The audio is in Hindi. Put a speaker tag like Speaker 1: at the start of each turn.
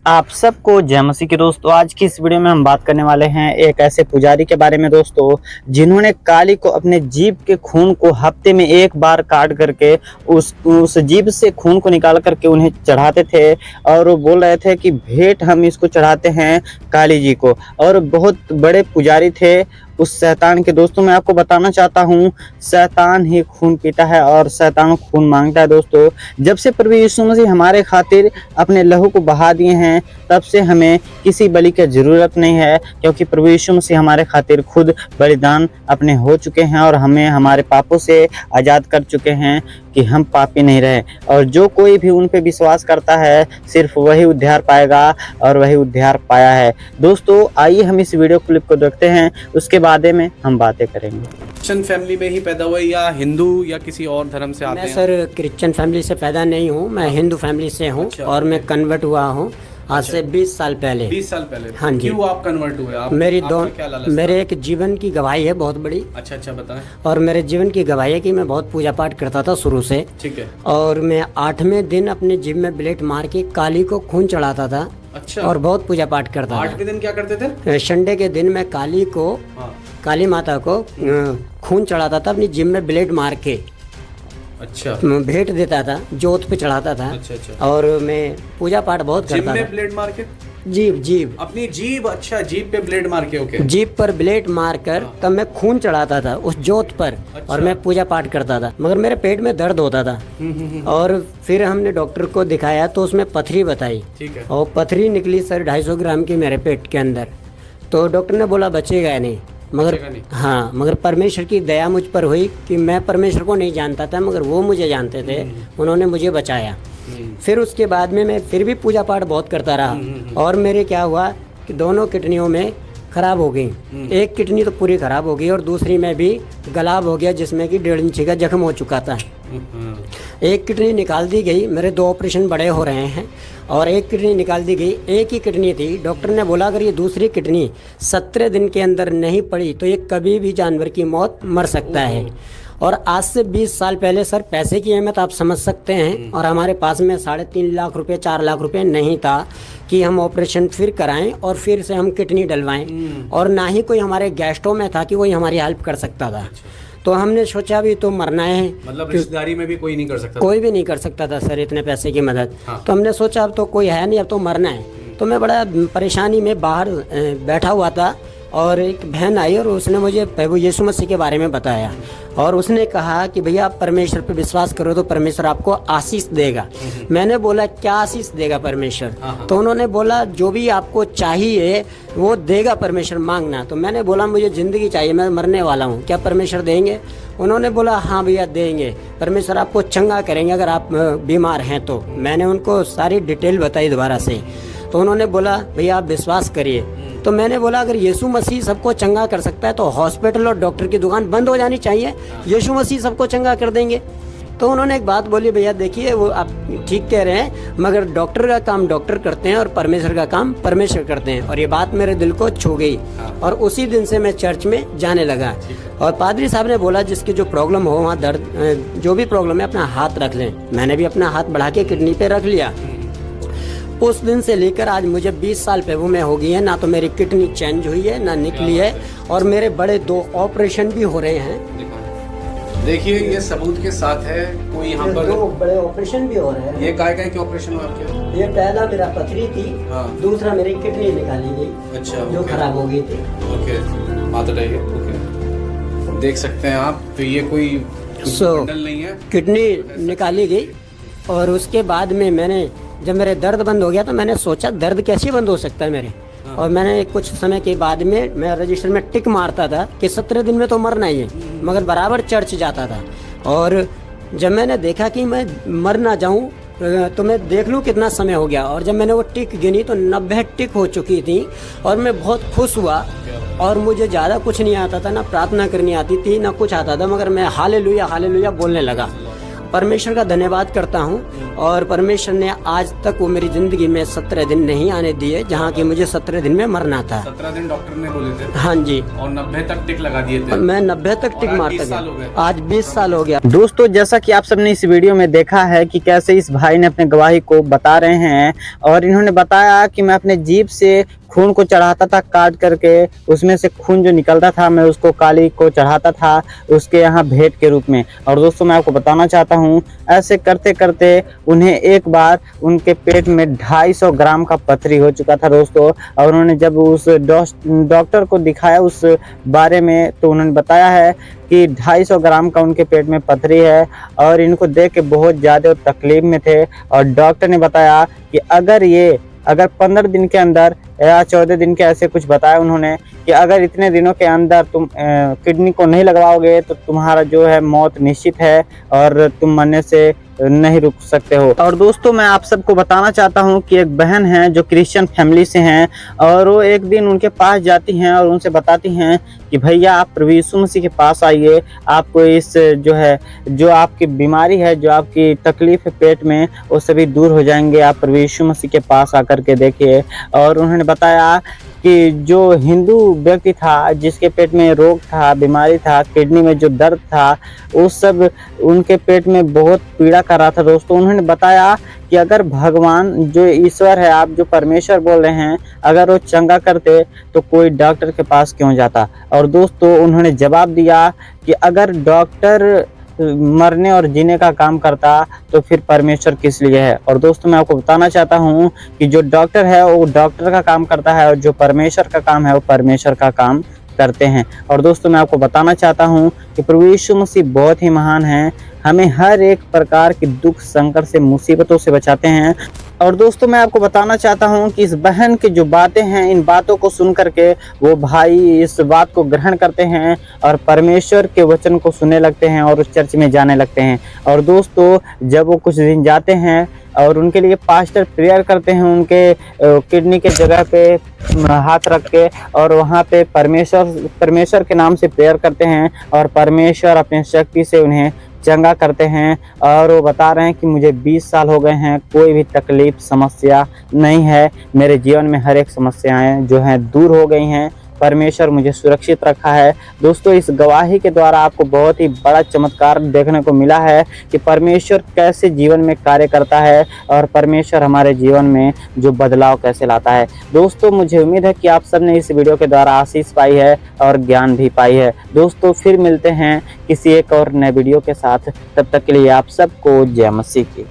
Speaker 1: आप सबको जय मसीह के दोस्तों। आज की इस वीडियो में हम बात करने वाले हैं एक ऐसे पुजारी के बारे में दोस्तों, जिन्होंने काली को अपने जीभ के खून को हफ्ते में एक बार काट करके उस जीभ से खून को निकाल करके उन्हें चढ़ाते थे। और वो बोल रहे थे कि भेंट हम इसको चढ़ाते हैं काली जी को। और बहुत बड़े पुजारी थे उस शैतान के। दोस्तों मैं आपको बताना चाहता हूँ, शैतान ही खून पीता है और शैतान खून मांगता है। दोस्तों जब से प्रभु यीशु मसीह हमारे खातिर अपने लहू को बहा दिए हैं, तब से हमें किसी बलि की ज़रूरत नहीं है, क्योंकि प्रभु यीशु मसीह हमारे खातिर खुद बलिदान अपने हो चुके हैं और हमें हमारे पापों से आज़ाद कर चुके हैं कि हम पापी नहीं रहे। और जो कोई भी उन पे विश्वास करता है सिर्फ वही उद्धार पाएगा और वही उद्धार पाया है। दोस्तों आइए हम इस वीडियो क्लिप को देखते हैं, उसके बाद में हम बातें करेंगे।
Speaker 2: क्रिश्चियन फैमिली में ही पैदा हुए या हिंदू या किसी और धर्म से आते
Speaker 3: मैं
Speaker 2: हैं?
Speaker 3: सर क्रिश्चियन फैमिली से पैदा नहीं हूँ, मैं हिंदू फैमिली से हूँ।
Speaker 2: अच्छा,
Speaker 3: और मैं कन्वर्ट हुआ हूँ आज से 20 साल पहले।
Speaker 2: 20 साल पहले?
Speaker 3: हाँ जी।
Speaker 2: क्यों आप कन्वर्ट हुए? आप
Speaker 3: मेरी
Speaker 2: आपका क्या लालच
Speaker 3: मेरे एक जीवन की गवाही है बहुत बड़ी।
Speaker 2: अच्छा बताएं।
Speaker 3: और मेरे जीवन की गवाही है कि मैं बहुत पूजा पाठ करता था शुरू से।
Speaker 2: ठीक है।
Speaker 3: और मैं 8वें दिन अपने जीभ में ब्लेड मार के काली को खून चढ़ाता था।
Speaker 2: अच्छा।
Speaker 3: और बहुत पूजा पाठ करता था।
Speaker 2: 8वें दिन क्या करते थे?
Speaker 3: संडे के दिन मैं काली को काली माता को खून चढ़ाता था अपनी जीभ में ब्लेड मार के।
Speaker 2: अच्छा।
Speaker 3: भेंट देता था, जोत पे चढ़ाता था।
Speaker 2: अच्छा।
Speaker 3: और मैं पूजा पाठ बहुत
Speaker 2: जीभ
Speaker 3: करता
Speaker 2: में
Speaker 3: था।
Speaker 2: ब्लेड मार के?
Speaker 3: जीभ
Speaker 2: अपनी जीभ? अच्छा, जीभ पे ब्लेड मार के। ओके।
Speaker 3: जीभ पर ब्लेड मारकर तब मैं खून चढ़ाता था उस जोत पर।
Speaker 2: अच्छा।
Speaker 3: और मैं पूजा पाठ करता था, मगर मेरे पेट में दर्द होता था। और फिर हमने डॉक्टर को दिखाया तो उसमें पथरी बताई।
Speaker 2: ठीक है।
Speaker 3: और पथरी निकली सर 250 ग्राम की मेरे पेट के अंदर। तो डॉक्टर ने बोला बचेगा नहीं, मगर हाँ, मगर परमेश्वर की दया मुझ पर हुई कि मैं परमेश्वर को नहीं जानता था, मगर वो मुझे जानते थे। उन्होंने मुझे बचाया। फिर उसके बाद में मैं फिर भी पूजा पाठ बहुत करता रहा। और मेरे क्या हुआ कि दोनों किडनियों में खराब हो गई। एक किडनी तो पूरी खराब हो गई और दूसरी में भी गलाब हो गया, जिसमें कि 1.5 इंच का जख्म हो चुका था। एक किडनी निकाल दी गई, मेरे 2 ऑपरेशन बड़े हो रहे हैं। और एक किडनी निकाल दी गई, एक ही किडनी थी। डॉक्टर ने बोला अगर ये दूसरी किडनी 17 दिन के अंदर नहीं पड़ी तो ये कभी भी जानवर की मौत मर सकता है। और आज से 20 साल पहले सर पैसे की अहमियत आप समझ सकते हैं। और हमारे पास में 3.5 लाख रुपए 4 लाख रुपए नहीं था कि हम ऑपरेशन फिर कराएं और फिर से हम किडनी डलवाएं। और ना ही कोई हमारे गेस्टों में था कि वही हमारी हेल्प कर सकता था। तो हमने सोचा भी तो मरना है,
Speaker 2: मतलब रिश्तेदारी में भी कोई नहीं कर सकता?
Speaker 3: कोई भी नहीं कर सकता था सर इतने पैसे की मदद।
Speaker 2: हाँ।
Speaker 3: तो हमने सोचा अब तो कोई है नहीं, अब तो मरना है। तो मैं बड़ा परेशानी में बाहर बैठा हुआ था और एक बहन आई और उसने मुझे प्रभु यीशु मसीह के बारे में बताया। और उसने कहा कि भैया आप परमेश्वर पे विश्वास करो तो परमेश्वर आपको आशीष देगा। मैंने बोला क्या आशीष देगा परमेश्वर? तो उन्होंने बोला जो भी आपको चाहिए वो देगा परमेश्वर, मांगना। तो मैंने बोला मुझे ज़िंदगी चाहिए, मैं मरने वाला हूँ, क्या परमेश्वर देंगे? उन्होंने बोला हाँ भैया देंगे, परमेश्वर आपको चंगा करेंगे अगर आप बीमार हैं तो। मैंने उनको सारी डिटेल बताई दोबारा से। तो उन्होंने बोला भैया आप विश्वास करिए। तो मैंने बोला अगर यीशु मसीह सबको चंगा कर सकता है तो हॉस्पिटल और डॉक्टर की दुकान बंद हो जानी चाहिए, यीशु मसीह सबको चंगा कर देंगे। तो उन्होंने एक बात बोली, भैया देखिए वो आप ठीक कह रहे हैं, मगर डॉक्टर का काम डॉक्टर करते हैं और परमेश्वर का काम परमेश्वर करते हैं। और ये बात मेरे दिल को छू गई। और उसी दिन से मैं चर्च में जाने लगा। और पादरी साहब ने बोला जिसकी जो प्रॉब्लम हो वहाँ दर्द जो भी प्रॉब्लम है अपना हाथ रख लें। मैंने भी अपना हाथ बढ़ा के किडनी पे रख लिया। उस दिन से लेकर आज मुझे 20 साल प्रभु में हो गई है। ना तो मेरी किडनी चेंज हुई है ना निकली है। और मेरे बड़े 2 ऑपरेशन भी हो रहे हैं।
Speaker 2: देखिए ये सबूत के साथ है। कोई यहाँ पर
Speaker 3: 2 बड़े ऑपरेशन भी हो रहे हैं।
Speaker 2: ये काय के ऑपरेशन हुआ आपके?
Speaker 3: ये पहला मेरा पथरी थी।
Speaker 2: हाँ।
Speaker 3: दूसरा मेरी किडनी निकाली गई।
Speaker 2: अच्छा।
Speaker 3: जो खराब हो गई थी।
Speaker 2: ओके, हाथ हटाइए। ओके, देख सकते हैं आप। तो ये कोई बंडल नहीं है,
Speaker 3: किडनी निकाली गई। और उसके बाद में मैंने जब मेरे दर्द बंद हो गया तो मैंने सोचा दर्द कैसे बंद हो सकता है मेरे। और मैंने कुछ समय के बाद में मैं रजिस्टर में टिक मारता था कि 17 दिन में तो मरना ही है, मगर बराबर चर्च जाता था। और जब मैंने देखा कि मैं मर ना जाऊं तो मैं देख लूं कितना समय हो गया। और जब मैंने वो टिक गिनी तो 90 टिक हो चुकी थी। और मैं बहुत खुश हुआ। और मुझे ज़्यादा कुछ नहीं आता था, ना प्रार्थना करनी आती थी ना कुछ आता था, मगर मैं हालेलुया हालेलुया बोलने लगा। परमेश्वर का धन्यवाद करता हूँ। और परमेश्वर ने आज तक वो मेरी जिंदगी में 17 दिन नहीं आने दिए, जहाँ की मुझे 17 दिन में मरना था।
Speaker 2: 17 दिन डॉक्टर ने बोले थे।
Speaker 3: हाँ जी।
Speaker 2: और 90 तक टिक लगा दिए थे।
Speaker 3: मैं 90 तक टिक मारता गया। आज 20 साल हो गया।
Speaker 1: दोस्तों जैसा कि आप सबने इस वीडियो में देखा है कि कैसे इस भाई ने अपने गवाही को बता रहे हैं, और इन्होंने बताया कि मैं अपने जीभ से खून को चढ़ाता था काट करके, उसमें से खून जो निकलता था मैं उसको काली को चढ़ाता था उसके यहाँ भेंट के रूप में। और दोस्तों मैं आपको बताना चाहता हूँ, ऐसे करते करते उन्हें एक बार उनके पेट में 250 ग्राम का पथरी हो चुका था दोस्तों। और उन्होंने जब उस डॉक्टर को दिखाया उस बारे में, तो उन्होंने बताया है कि 250 ग्राम का उनके पेट में पथरी है, और इनको देख के बहुत ज़्यादा तकलीफ में थे। और डॉक्टर ने बताया कि अगर 15 दिन के अंदर या 14 दिन के ऐसे कुछ बताया उन्होंने कि अगर इतने दिनों के अंदर तुम किडनी को नहीं लगवाओगे तो तुम्हारा जो है मौत निश्चित है और तुम मरने से नहीं रुक सकते हो। और दोस्तों मैं आप सबको बताना चाहता हूं कि एक बहन है जो क्रिश्चियन फैमिली से हैं, और वो एक दिन उनके पास जाती हैं और उनसे बताती हैं कि भैया आप प्रभु यीशु मसीह के पास आइए, आपको इस जो आपकी बीमारी है, जो आपकी तकलीफ है पेट में, वो सभी दूर हो जाएंगे। आप प्रभु यीशु मसीह के पास आकर के देखिए। और उन्होंने बताया कि जो हिंदू व्यक्ति था जिसके पेट में रोग था, बीमारी था, किडनी में जो दर्द था, वो सब उनके पेट में बहुत पीड़ा कर रहा था दोस्तों। उन्होंने बताया कि अगर भगवान जो ईश्वर है, आप जो परमेश्वर बोल रहे हैं, अगर वो चंगा करते तो कोई डॉक्टर के पास क्यों जाता। और दोस्तों उन्होंने जवाब दिया कि अगर डॉक्टर मरने और जीने का काम करता तो फिर परमेश्वर किस लिए है। और दोस्तों मैं आपको बताना चाहता हूँ कि जो डॉक्टर है वो डॉक्टर का काम करता है, और जो परमेश्वर का काम है वो परमेश्वर का काम करते हैं। और दोस्तों मैं आपको बताना चाहता हूँ कि प्रभु यीशु मसीह बहुत ही महान है, हमें हर एक प्रकार के दुख संकट से, मुसीबतों से बचाते हैं। और दोस्तों मैं आपको बताना चाहता हूं कि इस बहन की जो बातें हैं, इन बातों को सुन करके वो भाई इस बात को ग्रहण करते हैं और परमेश्वर के वचन को सुनने लगते हैं और उस चर्च में जाने लगते हैं। और दोस्तों जब वो कुछ दिन जाते हैं और उनके लिए पास्टर प्रेयर करते हैं, उनके किडनी के जगह पे हाथ रख के, और वहाँ पे परमेश्वर के नाम से प्रेयर करते हैं, और परमेश्वर अपने शक्ति से उन्हें चंगा करते हैं। और वो बता रहे हैं कि मुझे 20 साल हो गए हैं, कोई भी तकलीफ समस्या नहीं है, मेरे जीवन में हर एक समस्याएं जो हैं दूर हो गई हैं, परमेश्वर मुझे सुरक्षित रखा है। दोस्तों इस गवाही के द्वारा आपको बहुत ही बड़ा चमत्कार देखने को मिला है कि परमेश्वर कैसे जीवन में कार्य करता है और परमेश्वर हमारे जीवन में जो बदलाव कैसे लाता है। दोस्तों मुझे उम्मीद है कि आप सबने इस वीडियो के द्वारा आशीष पाई है और ज्ञान भी पाई है। दोस्तों फिर मिलते हैं किसी एक और नए वीडियो के साथ, तब तक के लिए आप सबको जय मसीह की।